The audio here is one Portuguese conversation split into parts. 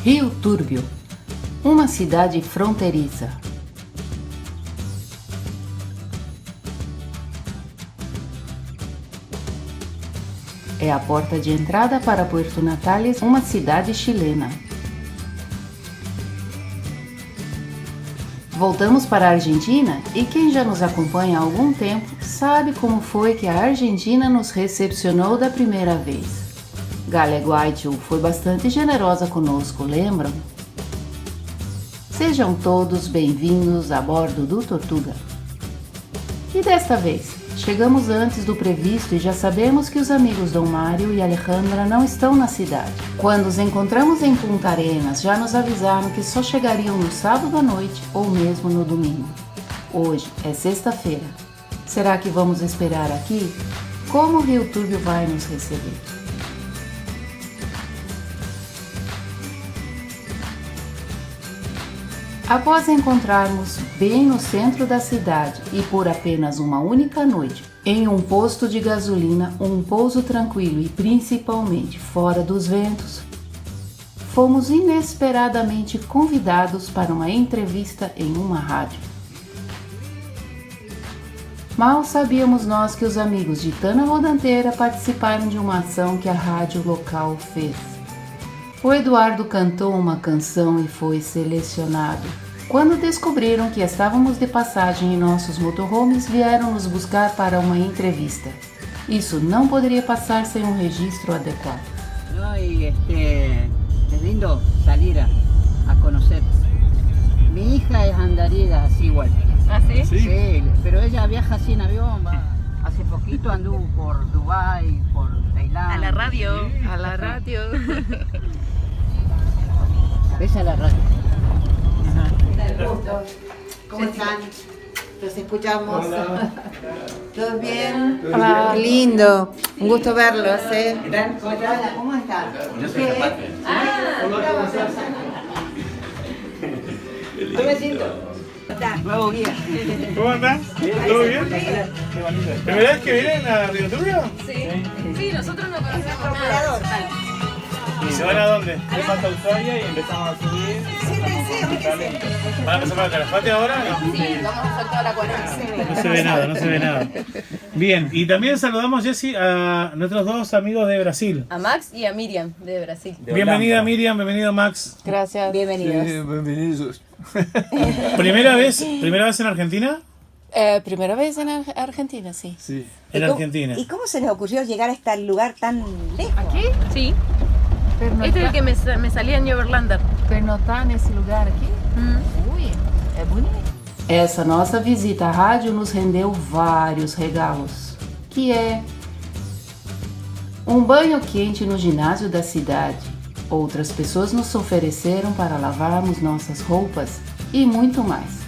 Rio Túrbio, uma cidade fronteiriça. É a porta de entrada para Puerto Natales, uma cidade chilena. Voltamos para a Argentina e quem já nos acompanha há algum tempo sabe como foi que a Argentina nos recepcionou da primeira vez. Galia Guaitiu foi bastante generosa conosco, lembram? Sejam todos bem-vindos a bordo do Tortuga. E desta vez, chegamos antes do previsto e já sabemos que os amigos Dom Mário e Alejandra não estão na cidade. Quando os encontramos em Punta Arenas, já nos avisaram que só chegariam no sábado à noite ou mesmo no domingo. Hoje é sexta-feira. Será que vamos esperar aqui? Como o Rio Túrbio vai nos receber? Após encontrarmos bem no centro da cidade e por apenas uma única noite, em um posto de gasolina, um pouso tranquilo e principalmente fora dos ventos, fomos inesperadamente convidados para uma entrevista em uma rádio. Mal sabíamos nós que os amigos de Tana Rodanteira participaram de uma ação que a rádio local fez. O Eduardo cantou uma canção e foi selecionado. Quando descobriram que estávamos de passagem em nossos motorhomes, vieram nos buscar para uma entrevista. Isso não poderia passar sem um registro adequado. No, y es lindo salir a conocer. Mi hija es andariega así igual. ¿Ah, sí? Sí, pero ella viaja así en avión. Hace poquito anduvo por Dubái, por Tailandia. A la radio. A la radio. Ves a la radio. ¿Cómo están? Los escuchamos. ¿Todo bien? Hola. Qué lindo. Un gusto verlos, ¿eh? Hola, ¿cómo están? Yo soy Zapata. Nuevo guía. ¿Cómo andás? ¿Todo bien? ¿Primera vez que vienen a Río Turbio? Sí, nosotros no conocemos nada. ¿Y se van a dónde? Fuimos hasta Ushuaia y empezamos a subir. ¿Van a empezar para Calafate ahora? No. Sí, vamos a hacer toda la cuarentena. No se ve nada, no se ve nada. Bien, y también saludamos, Jessy, a nuestros dos amigos de Brasil. A Max y a Miriam de Brasil. Bienvenida Miriam, bienvenido Max. Gracias. Bienvenidos. Bienvenidos. ¿Primera vez en Argentina? Primera vez en Argentina, sí. Sí. En Argentina. ¿Y cómo se les ocurrió llegar a este lugar tan lejos? ¿Aquí? Sí. Este es el que me salía en Neverlander. Pernoctar nesse lugar aqui? Ui, é bonito. Essa nossa visita à rádio nos rendeu vários regalos, que é um banho quente no ginásio da cidade, outras pessoas nos ofereceram para lavarmos nossas roupas e muito mais.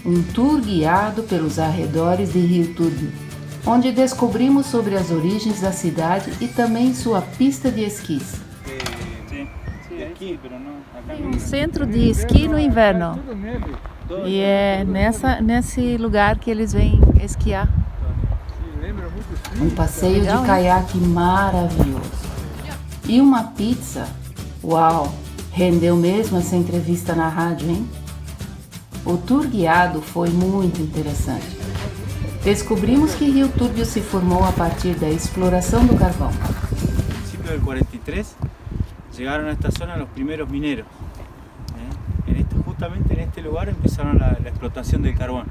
Um tour guiado pelos arredores de Rio Túrbio, onde descobrimos sobre as origens da cidade e também sua pista de esquis. Um centro de esqui no inverno. E é nesse lugar que eles vêm esquiar. Um passeio de caiaque maravilhoso. E uma pizza. Uau! Rendeu mesmo essa entrevista na rádio, hein? O tour guiado foi muito interessante. Descobrimos que Rio Túrbio se formou a partir da exploração do carvão. En el siglo del 43 llegaron a esta zona los primeros mineros. Justamente en este lugar empezaron la explotación del carbón.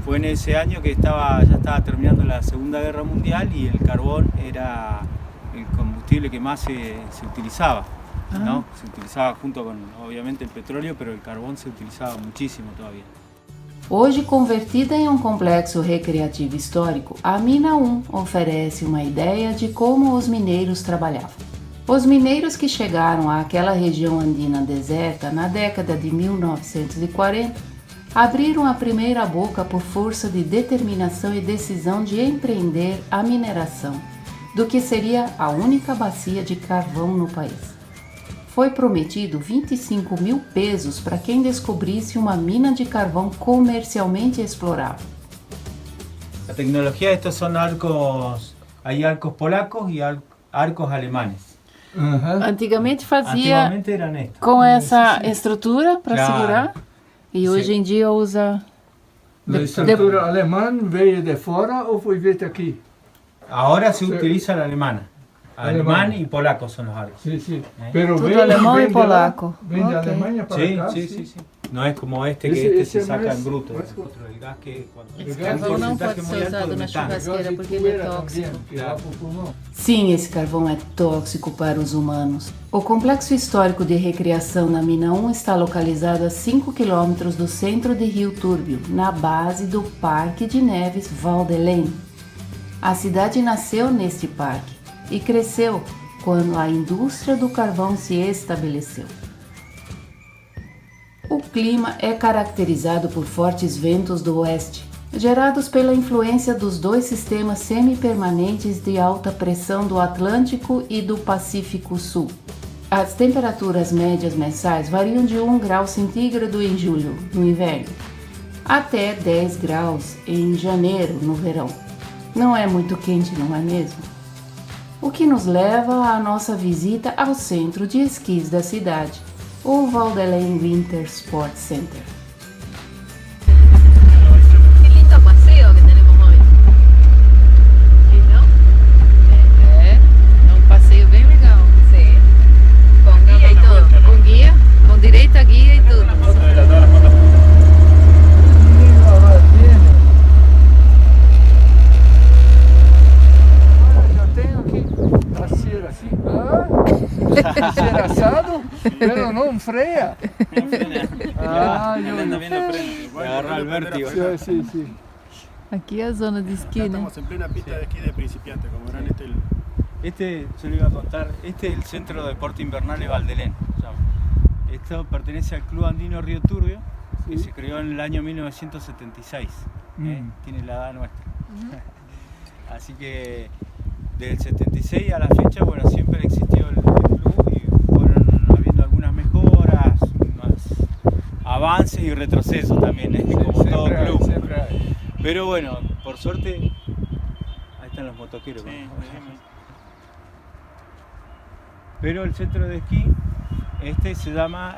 Fue en ese año que ya estaba terminando la Segunda Guerra Mundial y el carbón era el combustible que más se utilizaba, ¿no? Se utilizaba junto con, obviamente, el petróleo, pero el carbón se utilizaba muchísimo todavía. Hoje convertida em um complexo recreativo histórico, a Mina 1 oferece uma ideia de como os mineiros trabalhavam. Os mineiros que chegaram àquela região andina deserta na década de 1940 abriram a primeira boca por força de determinação e decisão de empreender a mineração do que seria a única bacia de carvão no país. Foi prometido 25 mil pesos para quem descobrisse uma mina de carvão comercialmente explorável. La tecnología de estos son arcos, hay arcos polacos y arcos alemanes. Antigamente fazia Antiguamente eran estos. com essa estrutura para Claro. segurar e Sim. hoje em dia usa... A estrutura alemã veio de fora ou foi feita aqui? Ahora se utiliza la alemana. Alemán y polaco son los árboles. Sim, sim. É. Pero Tudo veio- alemão vem e de lá, polaco. Vem da Ok. Alemanha para Sí, cá. sí, sí, sí. No es como este que Ese- se ese saca más- en bruto. más- Otro, el gas que cuando Esse el carvão não porcentaje pode muy ser alto usado de na metano. churrasqueira porque ele é tóxico. Que lá pro pulmão. Sim, esse carvão é tóxico para os humanos. O complexo histórico de recreação na Mina 1 está localizado a 5 quilômetros do centro de Rio Túrbio, na base do Parque de Neves Val d'Hélène. A cidade nasceu neste parque e cresceu quando a indústria do carvão se estabeleceu. O clima é caracterizado por fortes ventos do oeste, gerados pela influência dos dois sistemas semipermanentes de alta pressão do Atlântico e do Pacífico Sul. As temperaturas médias mensais variam de 1 grau centígrado em julho, no inverno, até 10 graus em janeiro, no verão. Não é muito quente, não é mesmo? O que nos leva à nossa visita ao centro de esquis da cidade, o Val d'Hélène Winter Sport Center. Qué lindo paseo que tenemos hoy. ¿Sí, no? É um passeio bem legal. Sí. Con guía y todo. Com guia, com direito a guia e tudo. Já tenho aqui a cera assim. Ser assado, pero não freia. Ah, Él anda viendo frente. Le agarra el vértigo. Sim, sim. Aqui é a zona de esqui, né? Estamos en plena pista de esquí de principiante, como verán Este, yo le iba a contar, este es el Centro de Deporte Invernales Val d'Hélène. se llama. Esto pertenece al Club Andino Río Turbio, que se creó en el año 1976. Tiene la edad nuestra. Así que desde el 76 a la fecha, bueno, siempre existió el club y fueron habiendo algunas mejoras, más avances y retrocesos también, como todo club. Sempre hay. Pero bueno, por suerte, ahí están los motoqueros. ¿no? Pero el centro de esquí, este se llama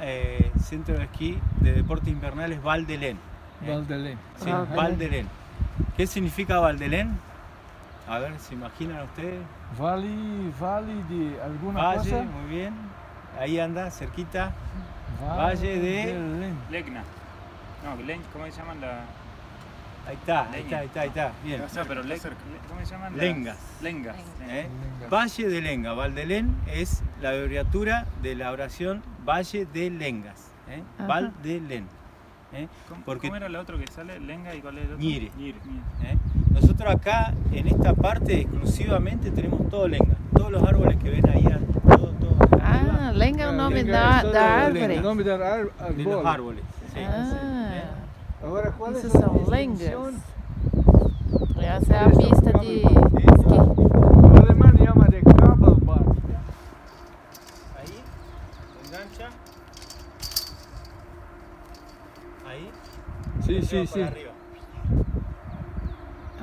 Centro de Esquí de Deportes Invernales Val d'Hélène. Val d'Hélène. Sí, Val d'Hélène. ¿Qué significa Val d'Hélène? A ver, ¿se imaginan ustedes? Vale de alguma Valle, coisa? muy bien. Ahí anda, cerquita. Valle de- d'Hélène. Legna. No, ¿cómo se llaman la...? Ahí está, ahí está. Bien. No, pero ¿cómo se llaman? Lengas. Lengas. ¿Eh? Valle de Lenga. Val d'Hélène es la abreviatura de la oración Valle de Lengas. Val d'Hélène. Porque ¿Cómo era el otro que sale? ¿Lenga y cuál es el otro? Ñire. Ñire. Nosotros acá en esta parte exclusivamente tenemos todo lenga. Todos los árboles que ven ahí, todo Ah, lenga é o nome Lenga da é só árvore. O nome da de los árvore. árboles. Sí. Ah, Agora, qual é isso a são distinção? lengas. Essa é a pista de esqui. O alemão chama de Kabelbahn. Ahí, engancha. Ahí. Sim, y sim, va sim. para arriba.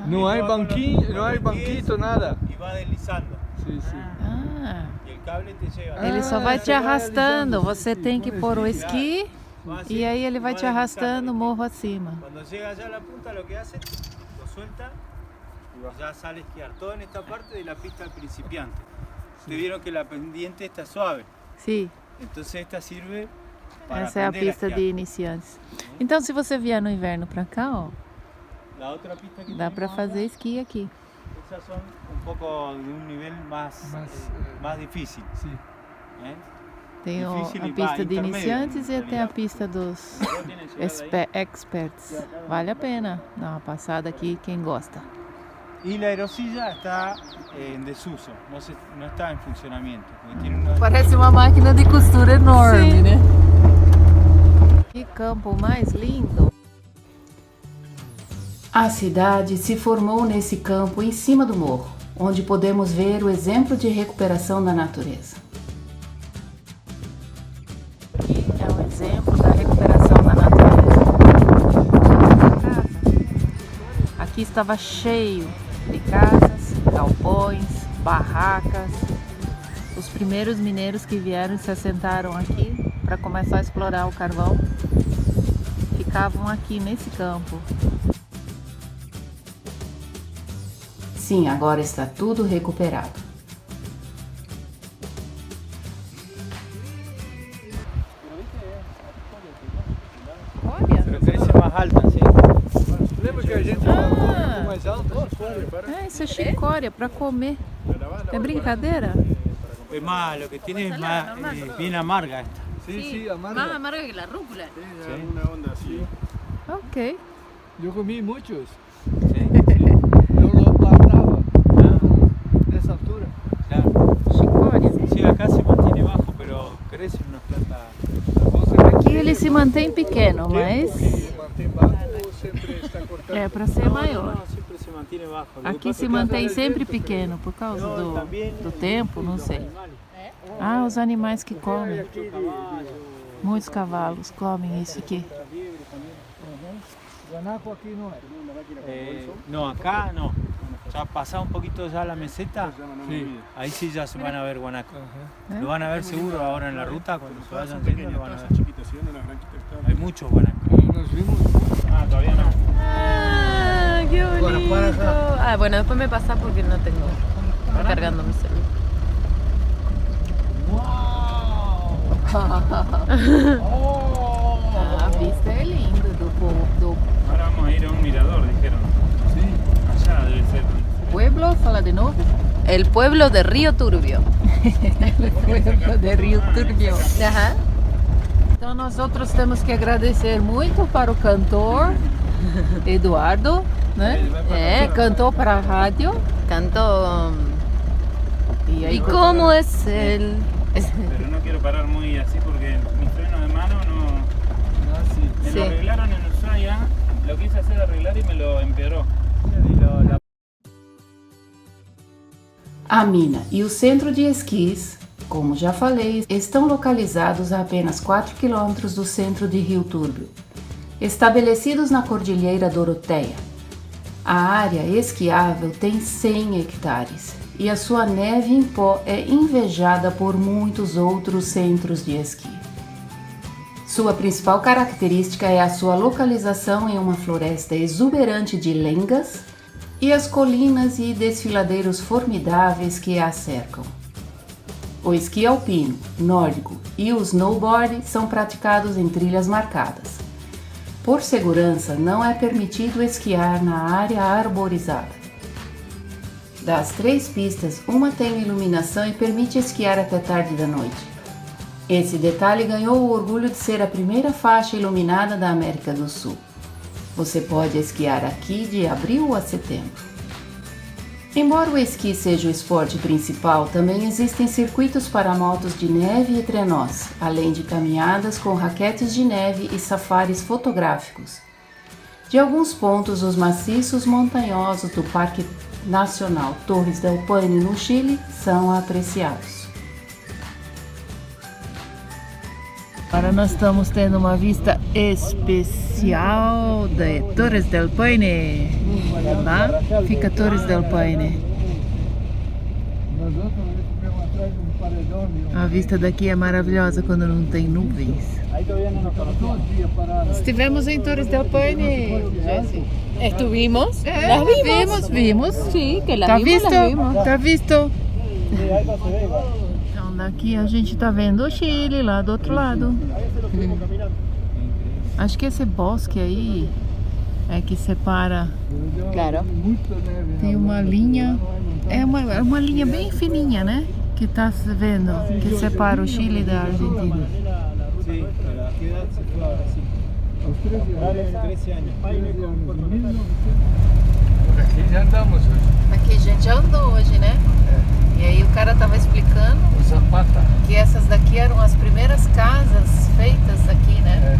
Não há Y va con banquinho, los- não há con los banquito, pies nada. Y va deslizando. Sim, sim. Ah, Y el cable te lleva. ele só vai te você vai arrastando. alisando, Você sim, tem que com pôr o esqui. esqui Va así, e aí ele vai va te arrastando deslizando. morro acima. Cuando llega allá a la punta, lo que hace, lo suelta y ya sale a esquiar. Todo en esta parte de la pista del principiante. Ustedes vieron que la pendiente está suave. Sim, Entonces esta sirve para essa é a aprender pista esquiar. de iniciantes. Então, se você vier no inverno pra cá, ó, La otra pista que dá pra tenemos fazer ahora, esqui aqui. esas son un poco de un nivel más difícil. Sim. ¿eh? Tem a Difícil e pista de intermédio, iniciantes na e tem a realidade. pista dos Luego tienen llegada ahí. experts. Vale a pena dar uma passada aqui, quem gosta. Y la aerosilla está en desuso, no está en funcionamiento. Porque tiene una... Parece uma máquina de costura enorme, né? Que campo mais lindo! A cidade se formou nesse campo em cima do morro, onde podemos ver o exemplo de recuperação da natureza. Aqui é um exemplo da recuperação da natureza. Aqui estava cheio de casas, galpões, barracas. Os os primeiros mineiros que vieram e se assentaram aqui para começar a explorar o carvão ficavam aqui nesse campo. Sim, agora está tudo recuperado. Pero crece más alta, sí. Lembra que a gente falou um pouco mais alto? Isso é chicória para comer. É brincadeira? Es más, lo que tiene es más, bien amarga esta. Sim, amarga. Más amarga que la rúcula. Una onda así. Ok. Eu comi muitos. Sí, Eu lo plantava nessa altura. claro. Chicória. Sí, acá se mantiene bajo, pero crece unas plantas. Aqui ele se mantém pequeno, mas Mantém baixo ou sempre está cortando? é para ser maior. No, siempre se mantiene bajo. Lo que Aqui pasa se es que mantém sempre pequeno por causa do tempo, não sei. Ah, os animais que comem. Muitos cavalos comem isso aqui. Guanaco aqui não é. No, acá no. Ya pasado un poquito ya la meseta, Sí. ahí sí ya se van a ver guanacos. ¿Eh? Lo van a ver seguro ahora en la ruta, cuando se vayan yendo lo van a ver. Chiquitas, ¿sí? Una branquita está. Hay muchos guanacos. Nós vimos. Ah, todavía no. Ah, qué bonito. Ah, bueno, después me pasa porque no tengo. Está cargando mi celular. A vista é linda do Ahora vamos a ir a un mirador, dijeron. Sí. Allá debe ser. pueblo. Fala de novo. El pueblo de Río Turbio. Pueblo de Rio Turbio. Ajá. Então nós outros temos que agradecer muito para o cantor Eduardo, né? Cantou para a rádio. Cantó. E aí ¿Y cómo es él? Pero no quiero parar muy así porque mis frenos de mano no. Me Sí. lo arreglaron en Ushuaia. Lo quise hacer arreglar y me lo empeoró. A mina e o centro de esquis, como já falei, estão localizados a apenas 4 quilômetros do centro de Rio Turbio, estabelecidos na Cordilheira Doroteia. A área esquiável tem 100 hectares e a sua neve em pó é invejada por muitos outros centros de esqui. Sua principal característica é a sua localização em uma floresta exuberante de lengas e as colinas e desfiladeiros formidáveis que a cercam. O esqui alpino, nórdico e o snowboard são praticados em trilhas marcadas. Por segurança, não é permitido esquiar na área arborizada. Das 3 pistas, uma tem iluminação e permite esquiar até tarde da noite. Esse detalhe ganhou o orgulho de ser a primeira faixa iluminada da América do Sul. Você pode esquiar aqui de abril a setembro. Embora o esqui seja o esporte principal, também existem circuitos para motos de neve e trenós, além de caminhadas com raquetes de neve e safaris fotográficos. De alguns pontos, os maciços montanhosos do Parque Nacional Torres del Paine, no Chile, são apreciados. Agora nós estamos tendo uma vista especial de Torres del Paine. Lá fica Torres del Paine. Nós outra vez tivemos atrás de um paredão. A vista daqui é maravilhosa quando não tem nuvens. Todo dia parado. Estivemos em Torres del Paine, Jessie. ¿Estuvimos? ¿Las vimos? Vimos. Sí, que las Tá vimos, visto? las vimos. Tá visto? Então daqui a gente tá vendo o Chile lá do outro lado. Acho que esse bosque aí é que separa. Claro. Muita neve. Tem uma linha, é uma linha bem fininha, né? Que tá se vendo, que separa o Chile da Argentina. Sí, pero ¿a qué edad se fue ahora sí? Aos 13 anos. 13 años. Por aqui já andamos hoje. Aqui a gente já andou hoje, né? E aí o cara tava explicando O Zapata. que essas daqui eram as primeiras casas feitas aqui, né?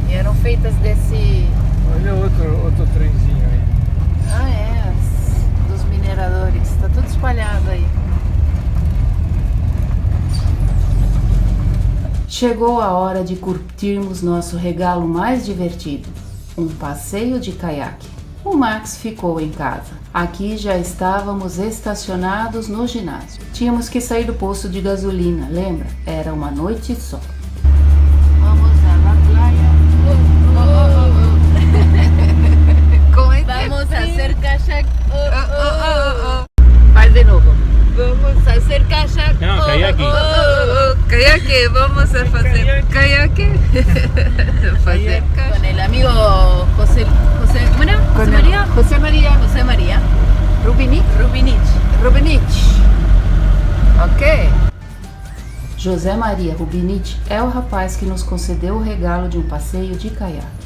E eram feitas desse... Olha outro trenzinho aí. Ah, é, dos mineradores. Tá tudo espalhado aí. Chegou a hora de curtirmos nosso regalo mais divertido, um passeio de caiaque. O Max ficou em casa. Aqui já estávamos estacionados no ginásio. Tínhamos que sair do posto de gasolina, lembra? Era uma noite só. Vamos a la playa. Vamos a hacer kayak. Faz de novo. Vamos a hacer kayak. No, kayaki. Kayak, vamos a fazer kayak. Fazer Con el amigo José María Rubinich. Ok. José Maria Rubinich é o rapaz que nos concedeu o regalo de um passeio de caiaque.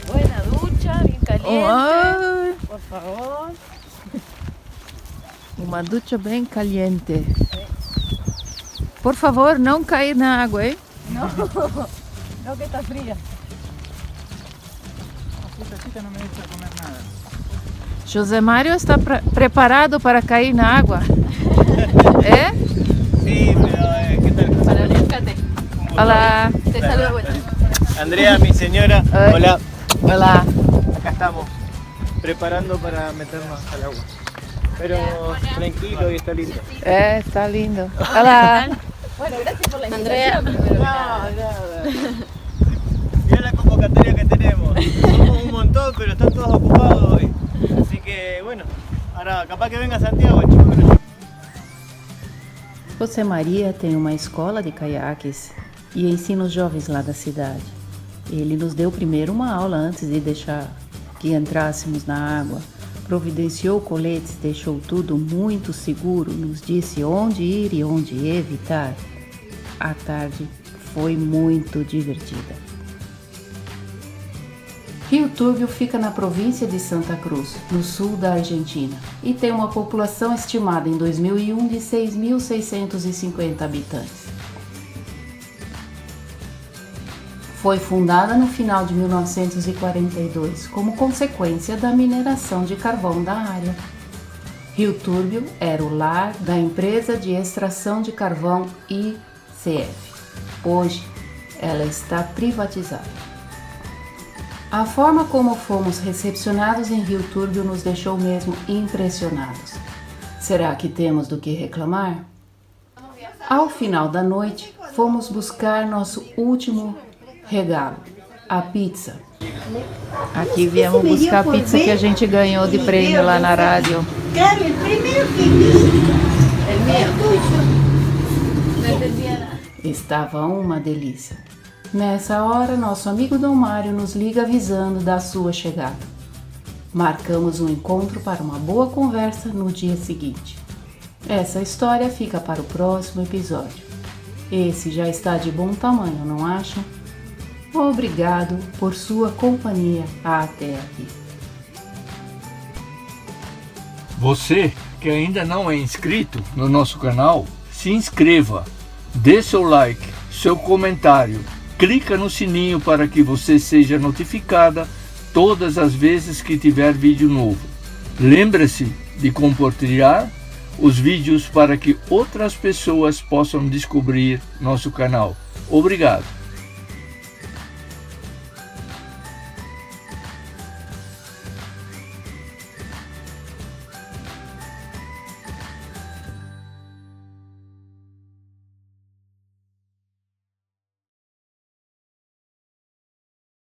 Buena ducha, bien caliente. Por favor. Uma ducha bem caliente. Por favor, não cair na água, hein? No que está fría. José Mário está preparado para cair na água? É? Sí, pero ¿qué tal? Para acércate. Olá. Te saludo de vuelta. Andrea, mi señora. Ay. Hola. Olá. Acá estamos, preparando para meternos al agua. Pero tranquilo y está lindo. É, está lindo. Olá. Bueno, gracias por la invitación. Mirá la convocatoria que tenemos. Somos un montón, pero están todos ocupados hoy. Así que bueno, ahora capaz que venga Santiago, chico. José Maria tem uma escola de caiaques e ensina os jovens lá da cidade. Ele nos deu primeiro uma aula antes de deixar que entrássemos na água. Providenciou coletes, deixou tudo muito seguro, nos disse onde ir e onde evitar. A tarde foi muito divertida. Rio Túrbio fica na província de Santa Cruz, no sul da Argentina, e tem uma população estimada em 2001 de 6.650 habitantes. Foi fundada no final de 1942 como consequência da mineração de carvão da área. Rio Túrbio era o lar da empresa de extração de carvão ICF. Hoje, ela está privatizada. A forma como fomos recepcionados em Rio Túrbio nos deixou mesmo impressionados. Será que temos do que reclamar? Ao final da noite, fomos buscar nosso último regalo, a pizza. Aqui viemos buscar a pizza que a gente ganhou de prêmio lá na rádio. Claro, el primero que vi, el mío. Estava uma delícia. Nessa hora, nosso amigo Dom Mário nos liga avisando da sua chegada. Marcamos um encontro para uma boa conversa no dia seguinte. Essa história fica para o próximo episódio. Esse já está de bom tamanho, não acham? Obrigado por sua companhia até aqui. Você que ainda não é inscrito no nosso canal, se inscreva, dê seu like, seu comentário, clica no sininho para que você seja notificada todas as vezes que tiver vídeo novo. Lembre-se de compartilhar os vídeos para que outras pessoas possam descobrir nosso canal. Obrigado!